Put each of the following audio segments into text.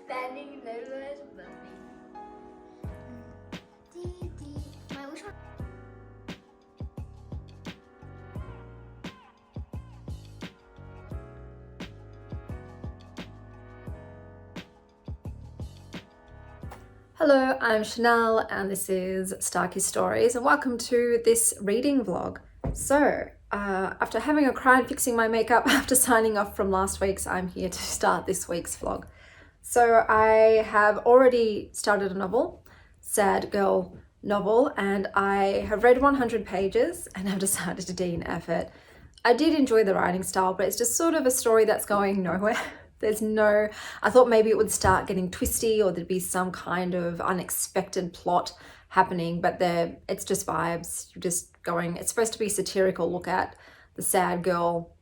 Banding nervous bumpy. My wish one. Hello, I'm Chanel and this is Starkey Stories and welcome to this reading vlog. So, after having a cry and fixing my makeup after signing off from last week's, I'm here to start this week's vlog. So I have already started a novel, sad girl novel, and I have read 100 pages and have decided to DNF it. I did enjoy the writing style, but it's just sort of a story that's going nowhere. I thought maybe it would start getting twisty or there'd be some kind of unexpected plot happening, but it's just vibes. You're just going, it's supposed to be a satirical look at the sad girl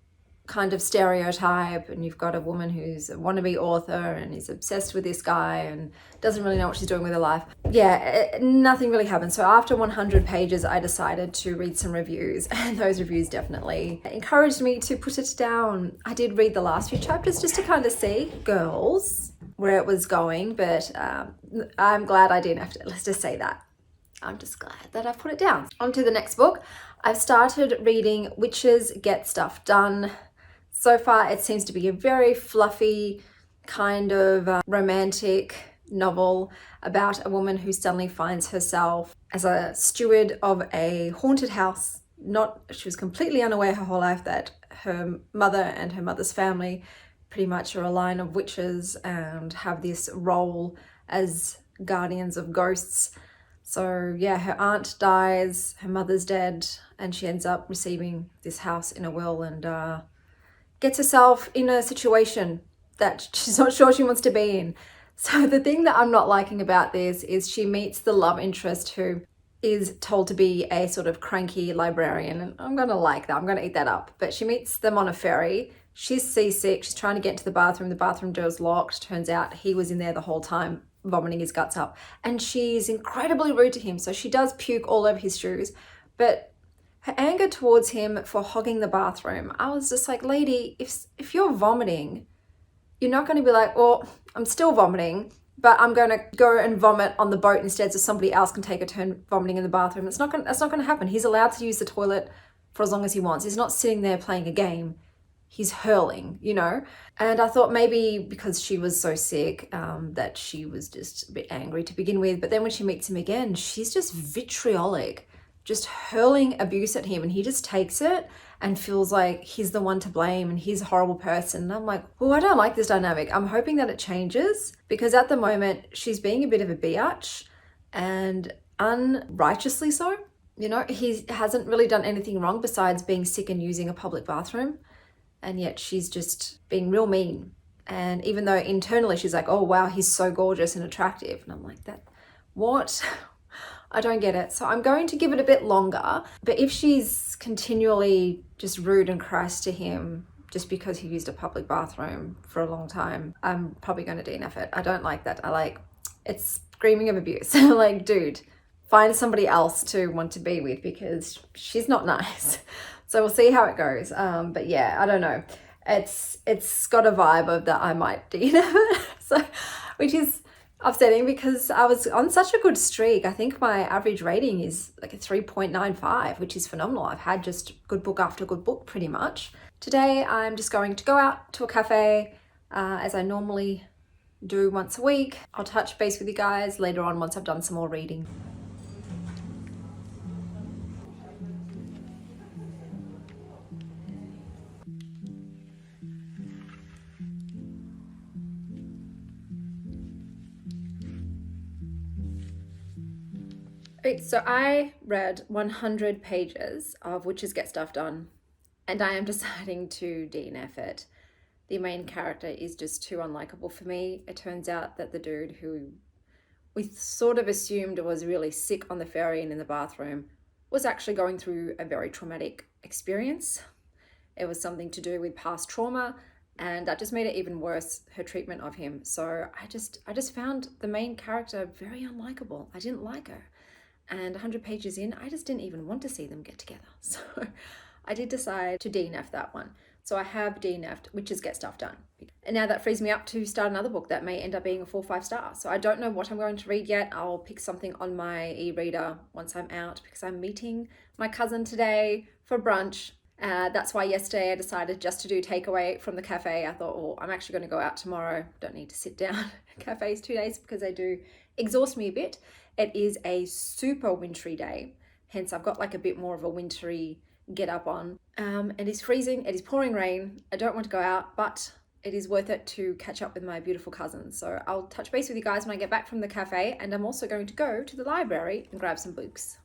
kind of stereotype, and you've got a woman who's a wannabe author and is obsessed with this guy and doesn't really know what she's doing with her life. Yeah, nothing really happened. So after 100 pages, I decided to read some reviews, and those reviews definitely encouraged me to put it down. I did read the last few chapters just to kind of see girls where it was going, but I'm glad I didn't have to, let's just say that. I'm just glad that I put it down. On to the next book. I've started reading Witches Get Stuff Done. So far, it seems to be a very fluffy, kind of romantic novel about a woman who suddenly finds herself as a steward of a haunted house. She was completely unaware her whole life that her mother and her mother's family pretty much are a line of witches and have this role as guardians of ghosts. So yeah, her aunt dies, her mother's dead, and she ends up receiving this house in a will and gets herself in a situation that she's not sure she wants to be in. So the thing that I'm not liking about this is she meets the love interest who is told to be a sort of cranky librarian, and I'm gonna like that, I'm gonna eat that up. But she meets them on a ferry, she's seasick, she's trying to get into the bathroom door's locked, turns out he was in there the whole time vomiting his guts up, and she's incredibly rude to him, so she does puke all over his shoes. But her anger towards him for hogging the bathroom, I was just like, lady, if you're vomiting, you're not going to be like, well, I'm still vomiting, but I'm going to go and vomit on the boat instead so somebody else can take a turn vomiting in the bathroom. That's not going to happen. He's allowed to use the toilet for as long as he wants. He's not sitting there playing a game. He's hurling, you know? And I thought maybe because she was so sick that she was just a bit angry to begin with. But then when she meets him again, she's just vitriolic, just hurling abuse at him, and he just takes it and feels like he's the one to blame and he's a horrible person. And I'm like, well, I don't like this dynamic. I'm hoping that it changes, because at the moment she's being a bit of a biatch, and unrighteously so. You know, he hasn't really done anything wrong besides being sick and using a public bathroom, and yet she's just being real mean. And even though internally she's like, oh wow, he's so gorgeous and attractive, and I'm like, what? I don't get it. So I'm going to give it a bit longer, but if she's continually just rude and crass to him just because he used a public bathroom for a long time, I'm probably going to DNF it. I don't like that. It's screaming of abuse. Like, dude, find somebody else to want to be with, because she's not nice. So we'll see how it goes. But yeah, I don't know. It's got a vibe of that I might DNF it. So, which is upsetting because I was on such a good streak. I think my average rating is like a 3.95, which is phenomenal. I've had just good book after good book pretty much. Today I'm just going to go out to a cafe as I normally do once a week. I'll touch base with you guys later on once I've done some more reading. So I read 100 pages of Witches Get Stuff Done, and I am deciding to DNF it. The main character is just too unlikable for me. It turns out that the dude who we sort of assumed was really sick on the ferry and in the bathroom was actually going through a very traumatic experience. It was something to do with past trauma, and that just made it even worse, her treatment of him. So I just found the main character very unlikable. I didn't like her. And 100 pages in, I just didn't even want to see them get together. So I did decide to DNF that one. So I have DNF'd, which is Get Stuff Done. And now that frees me up to start another book that may end up being a 4 or 5 star. So I don't know what I'm going to read yet. I'll pick something on my e-reader once I'm out, because I'm meeting my cousin today for brunch. That's why yesterday I decided just to do takeaway from the cafe. I thought, oh, I'm actually going to go out tomorrow. Don't need to sit down at cafes 2 days because they do exhaust me a bit. It is a super wintry day. Hence I've got like a bit more of a wintry get up on. It is freezing, it is pouring rain. I don't want to go out, but it is worth it to catch up with my beautiful cousin. So I'll touch base with you guys when I get back from the cafe, and I'm also going to go to the library and grab some books.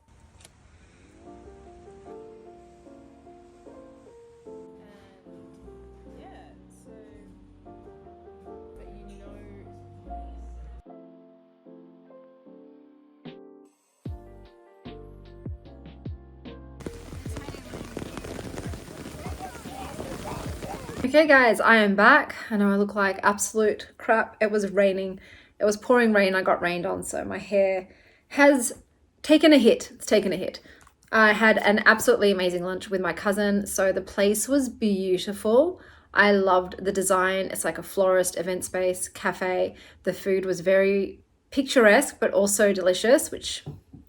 Okay guys, I am back. I know I look like absolute crap. It was raining. It was pouring rain. I got rained on, so my hair has taken a hit. It's taken a hit. I had an absolutely amazing lunch with my cousin. So the place was beautiful. I loved the design. It's like a florist event space cafe. The food was very picturesque, but also delicious, which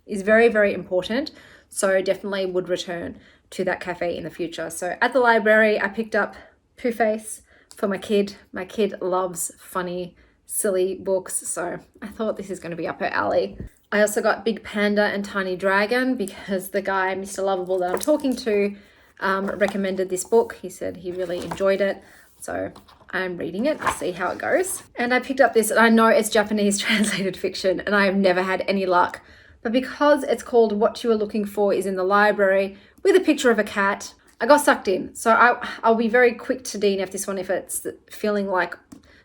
is very, very important. So definitely would return to that cafe in the future. So at the library, I picked up Pooh Face for my kid. My kid loves funny, silly books, so I thought this is going to be up her alley. I also got Big Panda and Tiny Dragon because the guy, Mr. Lovable, that I'm talking to, recommended this book. He said he really enjoyed it, so I'm reading it to see how it goes. And I picked up this, and I know it's Japanese translated fiction, and I have never had any luck. But because it's called What You Are Looking For Is in the Library, with a picture of a cat, I got sucked in. So I'll be very quick to DNF this one if it's feeling like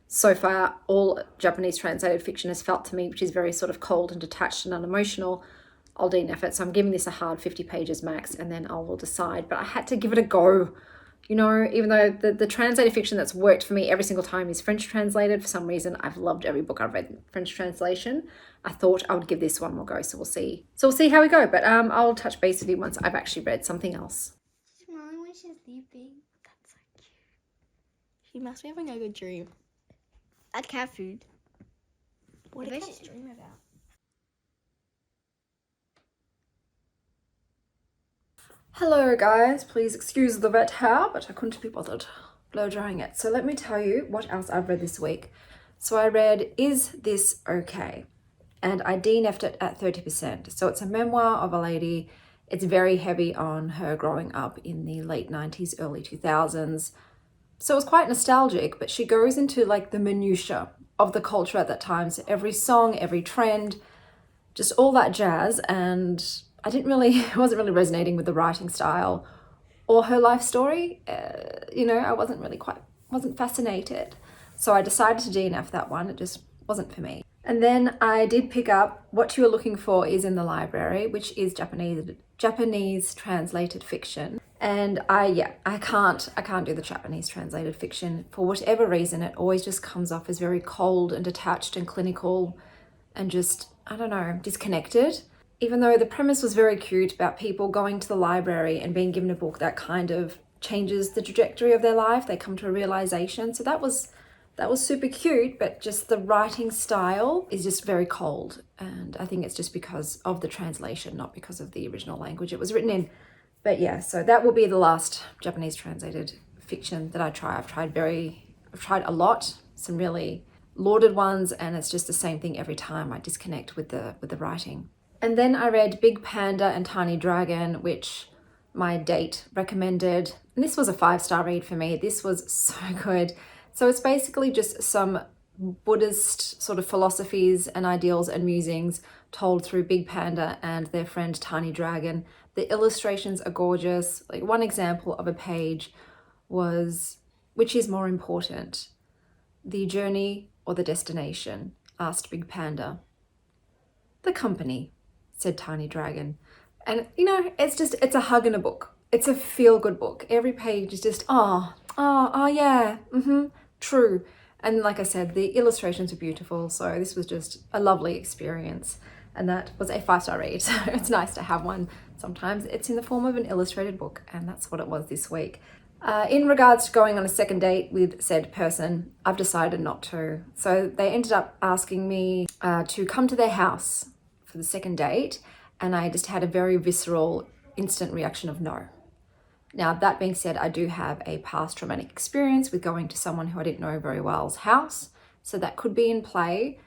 so far all Japanese translated fiction has felt to me, which is very sort of cold and detached and unemotional. I'll DNF it. So I'm giving this a hard 50 pages max, and then I will decide. But I had to give it a go. You know, even though the translated fiction that's worked for me every single time is French translated, for some reason I've loved every book I've read in French translation. I thought I would give this one more go, so we'll see. So we'll see how we go. But I'll touch base with you once I've actually read something else. She's sleeping. That's so cute. She must be having a good dream. At cat food. What did cats dream about? Hello guys, please excuse the wet hair, but I couldn't be bothered blow drying it. So let me tell you what else I've read this week. So I read Is This Okay? And I DNF'd it at 30%. So it's a memoir of a lady. It's very heavy on her growing up in the late 90s, early 2000s. So it was quite nostalgic, but she goes into like the minutiae of the culture at that time. So every song, every trend, just all that jazz. And I wasn't really resonating with the writing style or her life story. I wasn't fascinated. So I decided to DNF that one. It just wasn't for me. And then I did pick up What You Are Looking For Is in the Library, which is Japanese translated fiction. And I can't do the Japanese translated fiction. For whatever reason, it always just comes off as very cold and detached and clinical and just, I don't know, disconnected. Even though the premise was very cute about people going to the library and being given a book that kind of changes the trajectory of their life, they come to a realization. So that was super cute, but just the writing style is just very cold. And I think it's just because of the translation, not because of the original language it was written in. But yeah, so that will be the last Japanese translated fiction that I try. I've tried a lot, some really lauded ones, and it's just the same thing every time. I disconnect with the writing. And then I read Big Panda and Tiny Dragon, which my date recommended. And this was a 5-star read for me. This was so good. So it's basically just some Buddhist sort of philosophies and ideals and musings told through Big Panda and their friend Tiny Dragon. The illustrations are gorgeous. Like one example of a page was, which is more important, the journey or the destination? Asked Big Panda. The company, said Tiny Dragon. And it's a hug in a book. It's a feel-good book. Every page is just, oh yeah, true. And like I said, the illustrations are beautiful. So this was just a lovely experience. And that was a 5-star read. So it's nice to have one sometimes it's in the form of an illustrated book, and that's what it was this week. In regards to going on a second date with said person, I've decided not to. So they ended up asking me to come to their house for the second date, and I just had a very visceral, instant reaction of no. Now, that being said, I do have a past traumatic experience with going to someone who I didn't know very well's house, so that could be in play.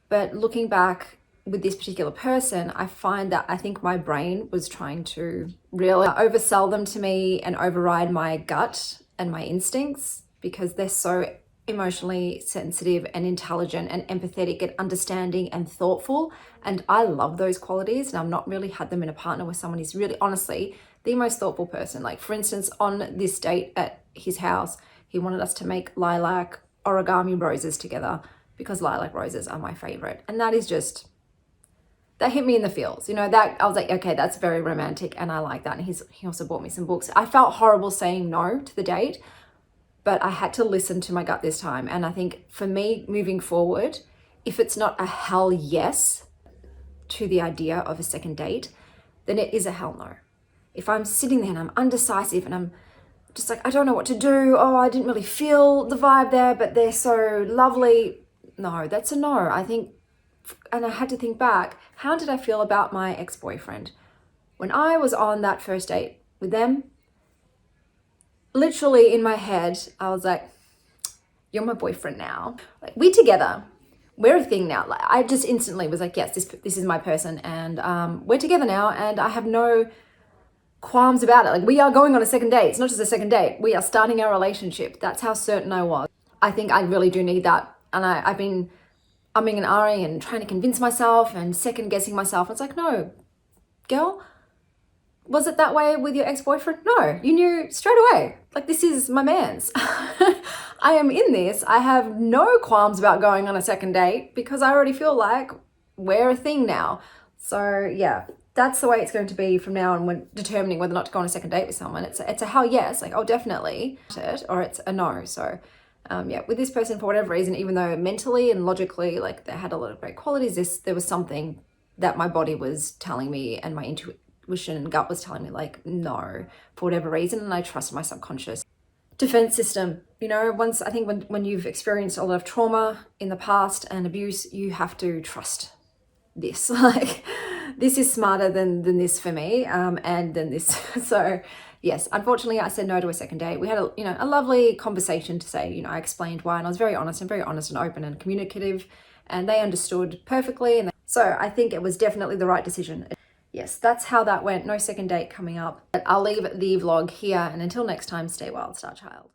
But looking back with this particular person, I find that I think my brain was trying to really oversell them to me and override my gut and my instincts, because they're so emotionally sensitive and intelligent and empathetic and understanding and thoughtful. And I love those qualities, and I've not really had them in a partner where someone is really, honestly, the most thoughtful person. Like, for instance, on this date at his house, he wanted us to make lilac origami roses together because lilac roses are my favorite. And that is just, that hit me in the feels. You know, that I was like, okay, that's very romantic and I like that. And he also bought me some books. I felt horrible saying no to the date, but I had to listen to my gut this time. And I think for me, moving forward, if it's not a hell yes to the idea of a second date, then it is a hell no. If I'm sitting there and I'm undecisive and I'm just like, I don't know what to do. Oh, I didn't really feel the vibe there, but they're so lovely. No, that's a no. I think, and I had to think back, how did I feel about my ex-boyfriend? When I was on that first date with them, literally in my head, I was like, you're my boyfriend now. Like, we're together. We're a thing now. Like, I just instantly was like, yes, this is my person, and we're together now, and I have no qualms about it. Like, we are going on a second date. It's not just a second date. We are starting our relationship. That's how certain I was. I think I really do need that. And I've been umming and ahhing and trying to convince myself and second guessing myself. It's like, no, girl, was it that way with your ex-boyfriend? No, you knew straight away. Like, this is my man's. I am in this. I have no qualms about going on a second date because I already feel like we're a thing now. So yeah, that's the way it's going to be from now on when determining whether or not to go on a second date with someone. It's a hell yes, like, oh, definitely, or it's a no. So yeah, with this person, for whatever reason, even though mentally and logically, like, they had a lot of great qualities, there was something that my body was telling me and my intuition and gut was telling me, like, no, for whatever reason. And I trusted my subconscious defense system. You know, I think when you've experienced a lot of trauma in the past and abuse, you have to trust this. Like, this is smarter than this for me, and than this. So yes, unfortunately, I said no to a second date. We had a lovely conversation to say, I explained why, and I was very honest and open and communicative, and they understood perfectly. And so I think it was definitely the right decision. Yes, that's how that went. No second date coming up. But I'll leave the vlog here, and until next time, stay wild, star child.